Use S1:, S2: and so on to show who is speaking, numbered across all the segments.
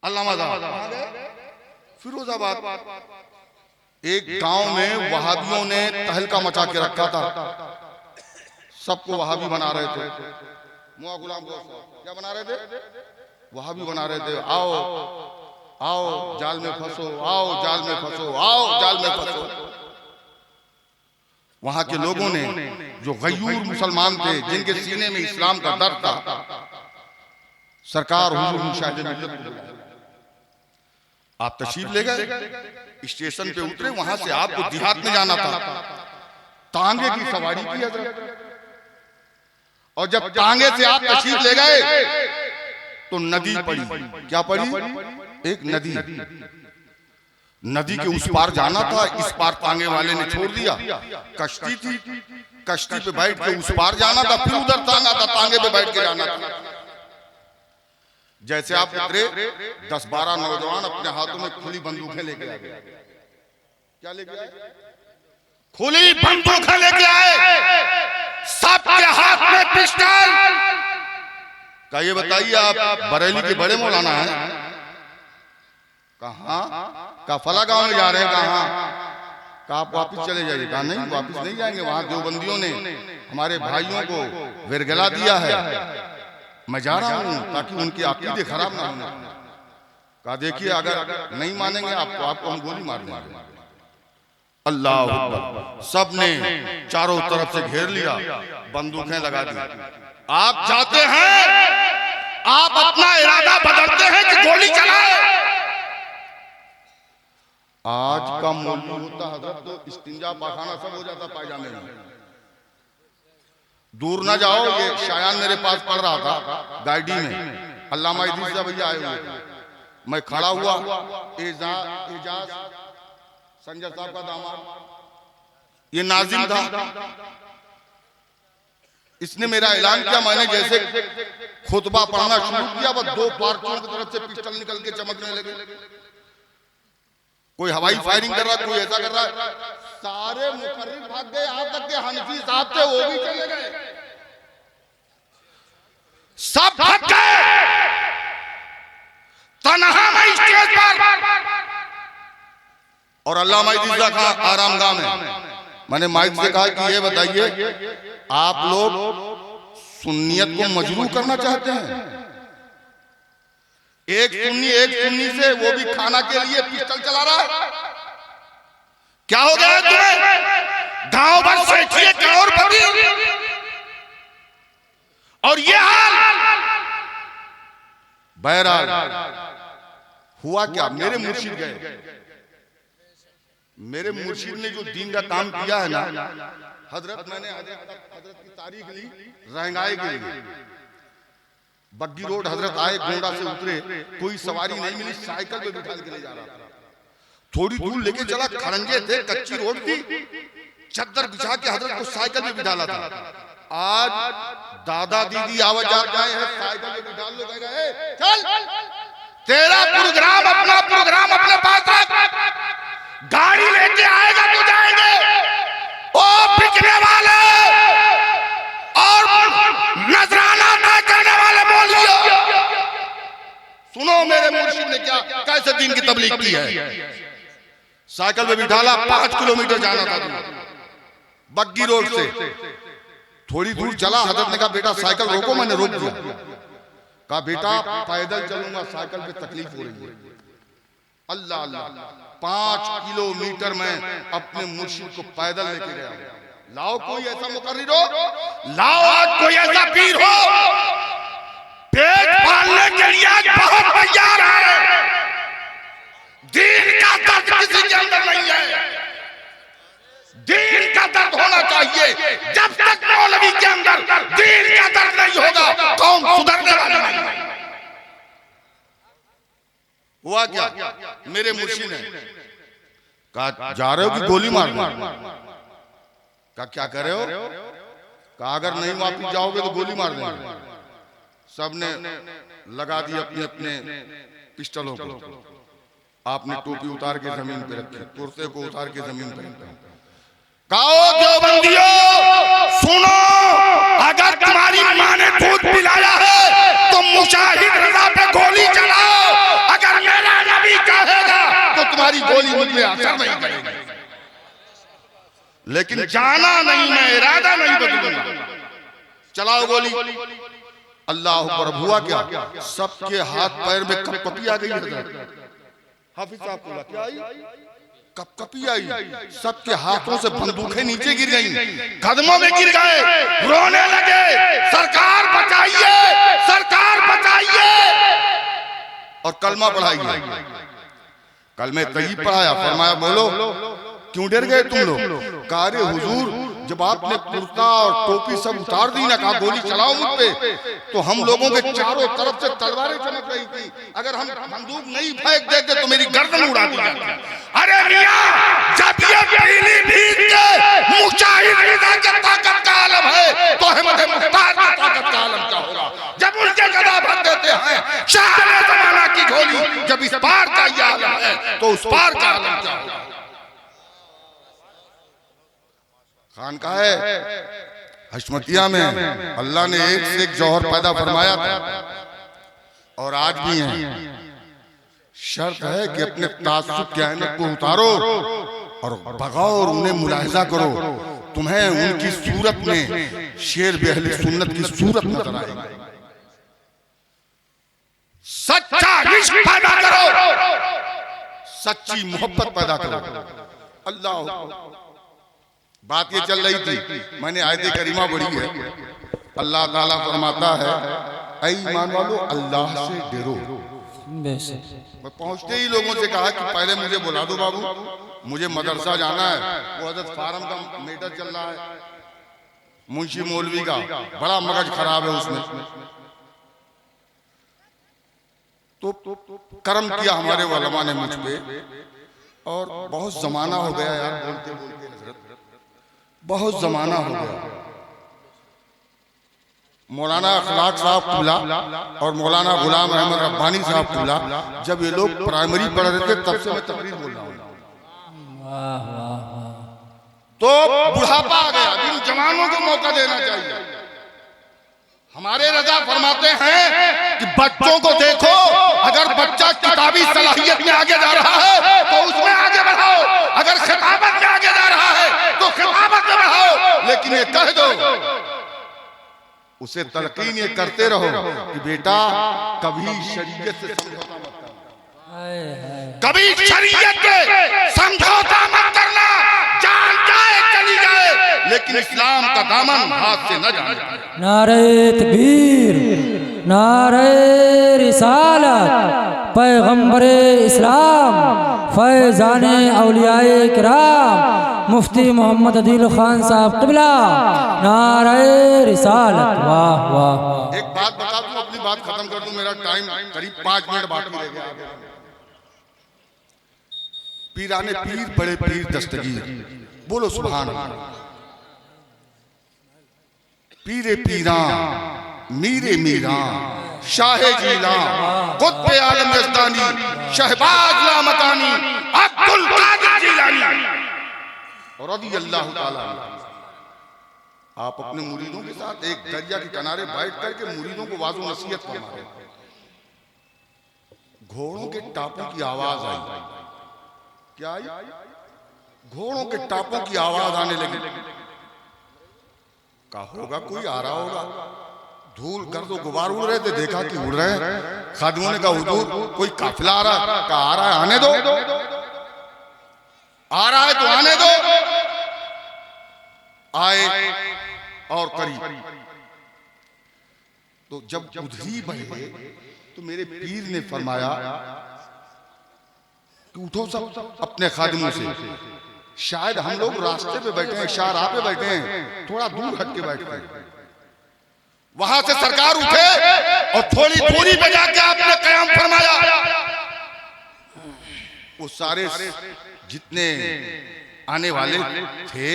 S1: अल्लामा फिरोजाबाद एक गांव में वहाबियों ने तहलका मचा के रखा था, सबको वहाबी बना रहे थे। मुआ गुलाम क्या बना रहे थे? वहाबी बना रहे थे। आओ आओ जाल में फंसो, आओ जाल में फंसो, आओ जाल में फंसो। वहां के लोगों ने जो गयूर मुसलमान थे, जिनके सीने में इस्लाम का दर्द था, सरकार हुजूर मुशाहिद मिल्लत को बुलाया। आप तशरीफ ले गए, स्टेशन पे उतरे, वहां से आपको देहात में जाना था, तांगे की सवारी की हजरत। और जब तांगे से आप तशरीफ ले गए तो नदी पड़ी। क्या पड़ी? एक नदी। नदी के उस पार जाना था, इस पार तांगे वाले ने छोड़ दिया। कश्ती थी, कश्ती पे बैठ के उस पार जाना था, फिर उधर तांगा था, तांगे पे बैठ के जाना था। जैसे आप उतरे, 10-12 नौजवान अपने हाथों में खुली बंदूकें लेके आ गए। क्या लेके आए? खुली बंदूकें लेके आए, सबके हाथ में पिस्टल। का ये बताइए, आप बरेली के बड़े मौलाना हैं? कहाँ? का फला गांव में जा रहे हैं? कहाँ? का आप वापिस चले जाइए? कहा नहीं, वापिस नहीं जाएंगे। वहां देवबंदियों ने हमारे भाइयों को विरगला दिया है, मैं जा रहा हूं ताकि उनकी अकीदे खराब ना होने। कहा देखिए, अगर नहीं मानेंगे आपको हम गोली मार देंगे। अल्लाह अकबर। सबने चारों तरफ से घेर लिया, बंदूकें लगा दी। आप जाते हैं, आप अपना इरादा बदलते हैं कि गोली चलाए। आज का मौलवी होता हजरत तो इस्तिंजा पाखाना सब हो जाता पायजामे में। दूर ना जाओ, ये शायान मेरे पास पढ़ रहा था गाड़ी में, अल्लामा इदरीस भैया आए हुए थे। मैं खड़ा हुआ, एजाज संजय साहब का दामाद, ये नाजिम था, इसने मेरा ऐलान किया। मैंने जैसे खुतबा पढ़ना शुरू किया, बस 2 पार्टियों की तरफ से पिस्टल निकल के चमकने लगे। कोई हवाई फायरिंग कर रहा, कोई ऐसा कर रहा है। सारे मुकर्रिर भाग गए, यहां तक के हनफी साहब थे वो भी चले गए, सब भाग गए। तन्हा मैं स्टेज पर और अल्लामा इदरीस खां आरामगाह में। मैंने माइक से कहा कि ये बताइए, आप लोग सुन्नियत को मजबूर करना चाहते हैं? एक सुन्नी से, वो भी खाना के लिए पिस्टल चला रहा है। क्या हो गया तुम्हें? गांव भर सेठिए करोड़पति और ये हाल। बहरहाल हुआ क्या, मेरे मुर्शिद गए। मेरे मुर्शिद ने जो दीन का काम किया है ना हजरत, मैंने हजरत की तारीख ली रहंगाई के लिए। बग्गी रोड हजरत आए, गोंडा से उतरे, कोई सवारी नहीं मिली, साइकिल पे बिठा के ले जा रहा था। थोड़ी दूर लेके चला, खड़ंजे थे, कच्ची रोड थी, चद्दर बिछा के हजरत को साइकिल पे बिठाला था। आज दादा दीदी आवाज आए हैं, साइकिल पे बिठा लो, कहेगा चल तेरा प्रोग्राम अपने पास रख, गाड़ी लेके आएगा तो जाएंगे। ओ बिकने वाले और नजराना ना करने वाले बोलियो, सुनो मेरे मुर्शिद ने क्या कैसे दीन की तबलीग की है। साइकिल पे बिठाला, 5 किलोमीटर जाना था बग्गी रोड से। थोड़ी दूर चला, हजरत ने कहा बेटा साइकिल रोको, मैंने रोक दिया। कहा बेटा पैदल चलूंगा, साइकिल पे तकलीफ हो रही है। अल्लाह अल्लाह, 5 किलोमीटर में अपने मुर्शिद को पैदल लेके गया। लाओ कोई ऐसा मुकर्रिर हो, लाओ आज कोई ऐसा पीर हो, पेट पालने के लिए आज बहुत तैयार है। दीन का दर्द किसी के अंदर नहीं है, दीन का दर्द होना चाहिए। जब तक मौलवी के अंदर दीन का दर्द नहीं होगा, कौम सुधरने वाली नहीं। हुआ क्या, मेरे मुर्शिद ने कहा जा रहे हो कि गोली मार दो? कहा क्या कर रहे हो? कहा अगर नहीं वापस जाओगे तो गोली मार देंगे। सबने लगा दी अपने अपने पिस्टलों को। आपने टोपी उतार के जमीन पे रखी, कुर्ते को उतार के जमीन पे रखा। कहो देवबंदियों सुनो, अगर तुम्हारी माँ ने दूध पिलाया है तो मुजाहिद रजा पे गोली चलाओ, अगर तुम्हारी गोली मुझ में असर नहीं करेगी, लेकिन जाना नहीं, मैं इरादा नहीं बदलूंगा। चलाओ गोली। अल्लाह पर हुआ क्या, सबके हाथ पैर में कपकपी आ गई। हाफिज साहब बोला क्या आई, कपकपी आई। सबके हाथों से बंदूकें नीचे गिर गईं, कदमों में गिर गए, रोने लगे, सरकार बचाइए, सरकार बचाइए, और कलमा पढ़ाइए। कलमे तय्यब पढ़ाया, फरमाया बोलो क्यों डर गए तुम लोग। कहा अरे हुजूर, जब आपने कुर्ता और टोपी सब उतार दी ना, कहा गोली चलाओ मुझ पे, तो हम लोगों के चारों तरफ से तलवारें चमक रही थी, अगर हम बंदूक नहीं फेंक देते तो मेरी गर्दन उड़ा दी जाती। अरे मियां, जब ये पीलीभीत के मुजाहिद रिजा की ताकत का आलम है तो अहमद मुख्तार की ताकत का आलम क्या होगा। जब उनके गदा भर देते हैं शाह जमाना की गोली, जब इस पार का ये आलम है तो उस पार का आलम क्या होगा। खानकाह हशमतिया में अल्लाह ने एक से एक जौहर पैदा फरमाया था, और आज भी है। शर्त है कि अपने तासुब के ऐनक को उतारो और भगाओ और उन्हें मुलाहिजा करो, तुम्हें उनकी सूरत में शेर अहले सुन्नत की सूरत नजर आएगी। सच्चा इश्क पैदा करो, सच्ची मोहब्बत पैदा करो। अल्लाह, बात ये चल रही थी, मैंने आयत करीमा पढ़ी है। अल्लाह ताला फरमाता है ऐ ईमान वालों अल्लाह से डरो। मैं पहुंचते ही लोगों से कहा कि पहले मुझे बुला दो बाबू, मुझे मदरसा जाना है। वो हजरत फार्म का मैटर चल रहा है, मुंशी मौलवी का, बड़ा मगज खराब है उसमें। तो कर्म किया हमारे उलमा ने मुझ पे, और बहुत जमाना हो गया यार, बोलते बोलते हजरत बहुत जमाना हो गया। मौलाना अखलाक साहब कुला और मौलाना गुलाम अहमद रब्बानी साहब कुला, जब ये लोग प्राइमरी पढ़ रहे थे तब से मैं तकरीर बोल रहा हूँ। तो बुढ़ापा आ गया, इन जवानों को मौका देना चाहिए। हमारे रजा फरमाते हैं कि बच्चों को देखो, अगर बच्चा किताबी सलाहियत में आगे जा रहा है तो उसमें आगे बढ़ाओ, अगर खिताबत में आगे जा रहा है तो खिताबत में बढ़ाओ, लेकिन ये कह दो, उसे तलकीन ये करते रहो कि बेटा कभी शरीयत से समझौता मत करना, कभी शरीयत के समझौता मत करना, जान जाए चली जाए, लेकिन इस्लाम का दामन हाथ से न जाने।
S2: नारे तकबीर, नारे रिसालत, पैगंबरे इस्लाम, फैजाने औलियाए किराम, मुफ्ती मोहम्मद अदील खान साहब क़िबला, नारे रिसालत। वाह वाह।
S1: एक बात बता दूं, अपनी बात खत्म कर दूं, मेरा टाइम करीब 5 मिनट बाकी रह गया। पीराने पीर बड़े पीर दस्तगीर, बोलो सुभान अल्लाह। पीरे पीरा मीरे मीरा शाहे जीला कुत्बे आलम यज़दानी शहबाज लामकानी अब्दुल कादिर जिलानी और रज़ी अल्लाह ताला। आप अपने मुरीदों के साथ एक दरिया के किनारे बैठ करके मुरीदों को वाज़ो नसीहत फरमा रहे। घोड़ों के टापों की आवाज आई। क्या आई? घोड़ों के टापों की आवाज आने लगी। कहा होगा कोई आ रहा होगा, धूल कर दो गुबार उड़ रहे थे, देखा कि उड़ रहे हैं। खादिमों ने कहा हुजूर कोई काफिला आ रहा है। कहा आ रहा है, आने दो, आ रहा है तो आने दो। आए और करीब, तो जब उधरी बढ़े तो मेरे पीर ने फरमाया कि उठो सब अपने खादिमों से, शायद हम लोग रास्ते पे बैठे हैं, शाहराह पे बैठे हैं, थोड़ा दूर हट के बैठे हैं। वहां से सरकार उठे और थोड़ी दूरी पे जाके आपने कयाम फरमाया। वो सारे जितने आने वाले थे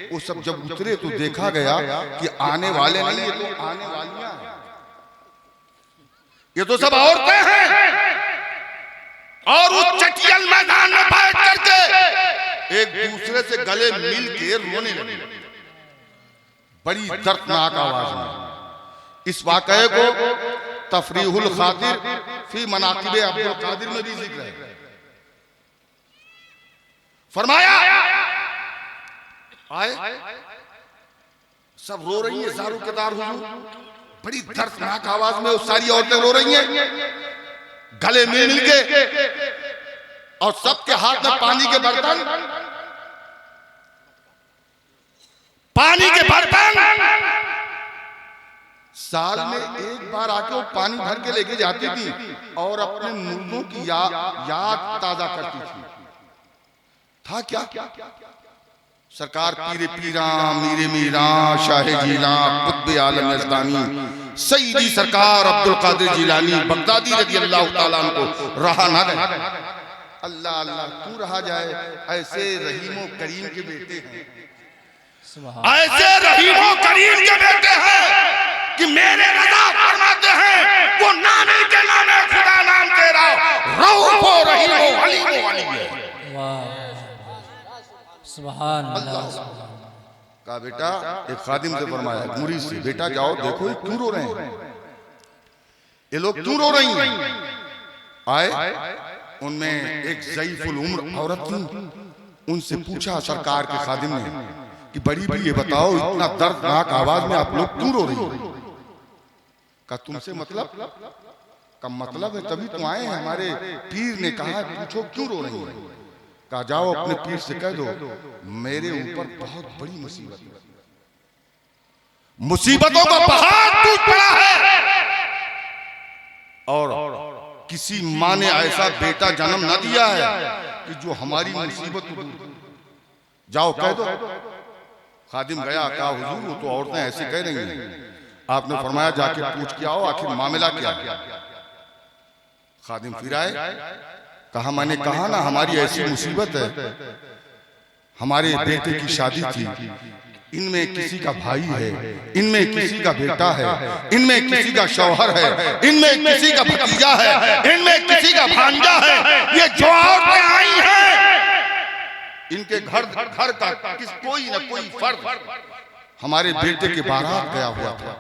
S1: वो सब जब उतरे तो देखा गया कि आने वाले नहीं, ये तो आने वालियां हैं, ये तो सब औरतें हैं। और उस चटियल मैदान में बैठ करके एक दूसरे से गले मिल के रोने लगे, बड़ी दर्दनाक आवाज में। इस वाकये को तफरीहुल खातिर फी मनाकिब अब्दुल कादिर में भी जिक्र है। फरमाया आए, सब रो रही है ज़ारू के दार हुजूर, बड़ी दर्दनाक आवाज में वो सारी औरतें रो रही हैं, गले मिल के, और सबके हाथ में पानी के बर्तन, पानी के बर्तन। साल में एक बार आके वो पानी भर के लेके जाती थी और अपने मुर्दों की याद ताजा करती थी। था क्या? सरकार पीरे पीरा, मीरे मीरा, शाहे जीला, कुतुब आलम यज़दानी, सईदी सरकार अब्दुल कादिर जिलानी बगदादी रज़ी अल्लाह ताला अन्हु को रहा ना गए। अल्लाह अल्लाह तू रहा जाए, ऐसे रहीमो करीम के बेटे हैं, ऐसे रहीमो करीम के बेटे हैं कि मेरे रज़ा फरमाते हैं वो नामी के नामे खुदा नाम तेरा रऊफ़ो रहीमो अलीमो अली है।
S2: वाह सुभान अल्लाह।
S1: कहा बेटा, एक खादिम से फरमाया, मुरीद से, बेटा जाओ देखो ये क्यों रो रहे हैं, ये लोग क्यों रो रही हैं। आए, उनमें एक ज़ईफ़ुल उम्र औरत थी, उनसे पूछा सरकार के खादिम ने कि बड़ी भी ये बताओ इतना दर्दनाक आवाज में आप लोग क्यों रो रही हो। का तुमसे मतलब का मतलब है, तभी तो आए हैं, हमारे पीर ने कहा पूछो क्यों रो रही है। कहा जाओ अपने पीर से कह दो मेरे ऊपर बहुत बड़ी मुसीबत है, मुसीबतों का पहाड़ टूट पड़ा है और किसी माँ ने ऐसा बेटा जन्म न दिया है कि जो हमारी मुसीबत को दूर। जाओ कह दो। खादिम गया, कहा हुजूर वो तो औरतें ऐसे कह रही हैं। आपने फरमाया जाके पूछ के आओ आखिर मामला क्या है। खादिम फिर आए, कहा मैंने कहा ना हमारी ऐसी मुसीबत है, हमारे बेटे की शादी थी, इनमें किसी का भाई है, इनमें किसी का बेटा है, इनमें किसी का शौहर है, इनमें किसी का भतीजा है, इनमें किसी का भांजा है। ये जो औरतें आई हैं इनके घर का कोई न कोई फर्द हमारे बेटे के बारात गया हुआ था।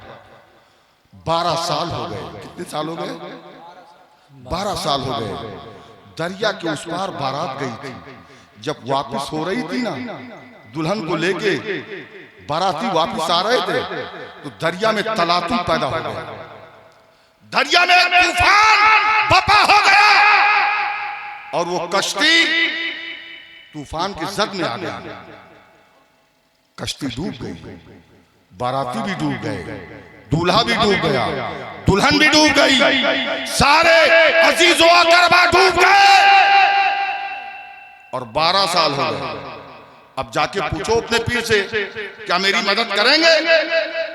S1: 12 साल हो गए। कितने साल हो गए? 12 साल हो गए। दरिया के उस पार बारात गई थी, जब वापस हो रही थी ना, दुल्हन को लेके बाराती वापस आ रहे थे तो दरिया में तलातुम पैदा हो गया, दरिया में तूफान बपा हो गया और वो कश्ती तूफान की जद में आ गई। कश्ती डूब गई, बाराती भी डूब गए, दूल्हा भी डूब गया, दुल्हन भी डूब गई, सारे अजीजो अकरबा डूब गए और 12 साल हो गए। अब जाके पूछो अपने पीर से क्या मेरी मदद करेंगे।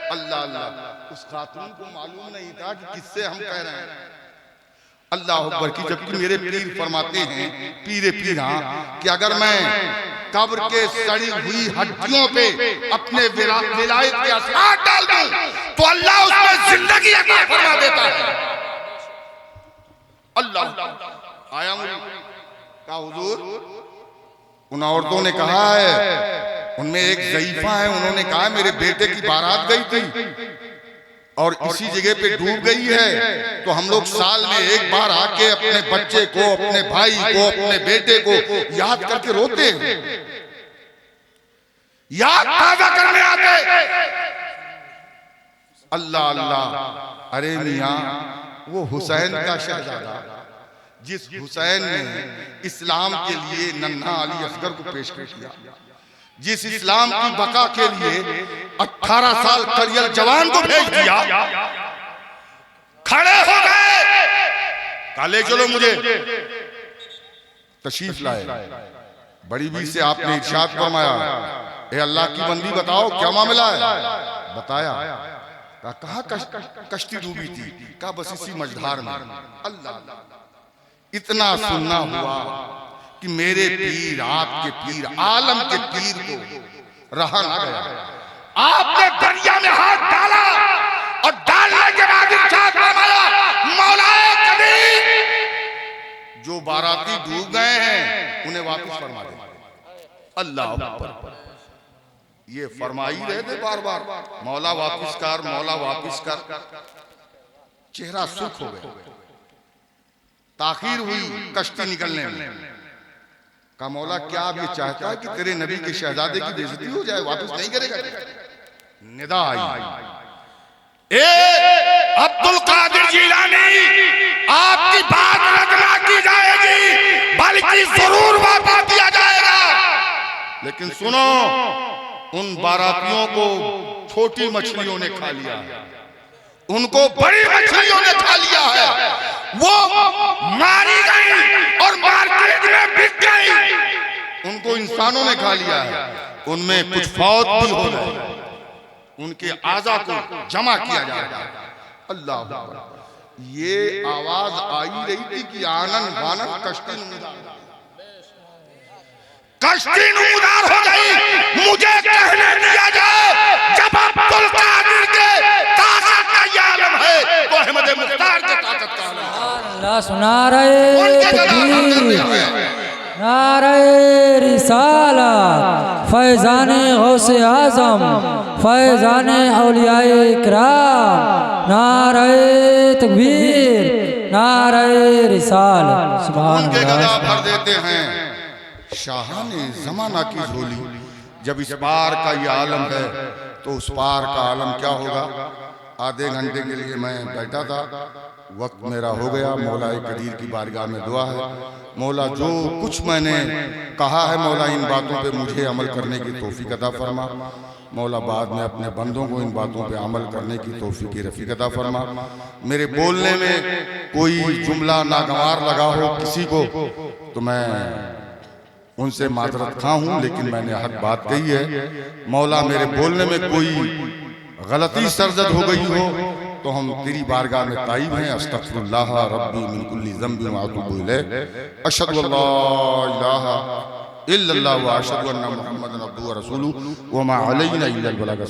S1: अल्लाह अल्लाह, उस खातून को मालूम नहीं था कि किससे हम कह रहे हैं। अल्लाह अकबर की, जबकि मेरे पीर फरमाते हैं पीरे पीरा कि अगर मैं कब्र के सड़ी हुई हड्डियों पे अपने विलायत के असरार डाल दूं तो अल्लाह उसमें जिंदगी अता फरमा देता है। अल्लाह आया मुझे का हुजूर, उन औरतों ने कहा है, उनमें एक ज़ईफा है, उन्होंने कहा मेरे बेटे की बारात गई थी और इसी जगह पे डूब गई है, तो हम लोग साल में एक बार आके अपने बच्चे को, अपने भाई को, अपने बेटे को याद करके रोते हैं, याद ताजा करने आते। अल्लाह अल्लाह। अरे मियां, वो हुसैन का शहजादा जिस हुसैन ने इस्लाम के लिए नन्हा अली असगर को पेश किया, जिस इस्लाम की बका के लिए 18 साल करियल जवान को भेज दिया, खड़े हो गए, काले चलो मुझे तशरीफ लाए। बड़ी बीर से आपने इरशाद फरमाया, ए अल्लाह की बंदी बताओ क्या मामला है। बताया, कहा कश्ती डूबी थी, कहा बस इसी मझधार में। अल्लाह, इतना सुनना हुआ कि मेरे पीर, आपके पीर, आलम के पीर को रहा ना गया। आपने दरिया में हाथ डाला और डालने के बाद इरशाद फरमाया, मौलाए कबीर, जो बाराती डूब गए हैं उन्हें वापस फरमा दे। अल्लाह अकबर। ये फरमा ही रहे थे बार बार, मौला वापस कर, मौला वापस कर। चेहरा सुख हो गया, ताखीर हुई कश्ती निकलने में। का मौला क्या अब ये चाहता है कि तेरे नबी के शहजादे की बेइज्जती हो जाए, वापस नहीं करेगा? निदा आई, ए अब्दुल कादिर जिलानी, आपकी बात रद्द ना की जाएगी बल्कि जरूर वापस दिया जाएगा। लेकिन सुनो, उन बारातियों को छोटी मछलियों ने खा लिया है, उनको बड़ी मछलियों ने खा लिया है। वो मारी गई और मार्केट में बिक गई, उनको इंसानों ने खा लिया है। उनमें कुछ फौत भी हो गए, उनके आजा को जमा किया जाएगा। अल्लाह अकबर। ये आवाज आई रही थी कि आनन बानन कश्ती नूदार हो गई। मुझे कहने दिया जाए, जब अब्दुल कादिर के ताकत का ये आलम है तो अहमद मुख्तार के ताकत का आलम है।
S2: अल्लाह सुना रहे तकबीर, नारे रिसालत, फैज़ाने गौसे आज़म, फैज़ाने औलियाए किराम, नारे तकबीर, नारे रिसालत। सुभान
S1: उनके गदा
S2: अल्लाह।
S1: भर देते हैं शाहाने जमाना की झोली। जब इस पार का ये आलम है तो उस पार का आलम क्या होगा? आधे घंटे के लिए मैं बैठा था, वक्त मेरा हो गया। मौला कदीर की बारगाह में दुआ है, मौला जो कुछ मैंने कहा है मौला इन बातों पे मुझे अमल करने की तौफीक अता फरमा। मौला बाद में अपने बंदों को इन बातों पे अमल करने की तौफीक रफ़ीक अता फरमा। मेरे बोलने में कोई जुमला नागवार लगा हो किसी को तो मैं उनसे माजरत खा हूँ, लेकिन मैंने हक बात कही है। मौला मेरे बोलने में कोई गलती सरजद हो गई हो तो हम तेरी बारगाह में ताइब हैं। अस्तगफिरुल्लाह रब्बी मिन कुल्ली ज़ंबिन व अतूबु इलैह। अशहदु अल्ला इलाहा इल्लल्लाह व अशहदु अन्ना मुहम्मदन अब्दुहु व रसूलुहु व मा अलैना इल्लल बलाग।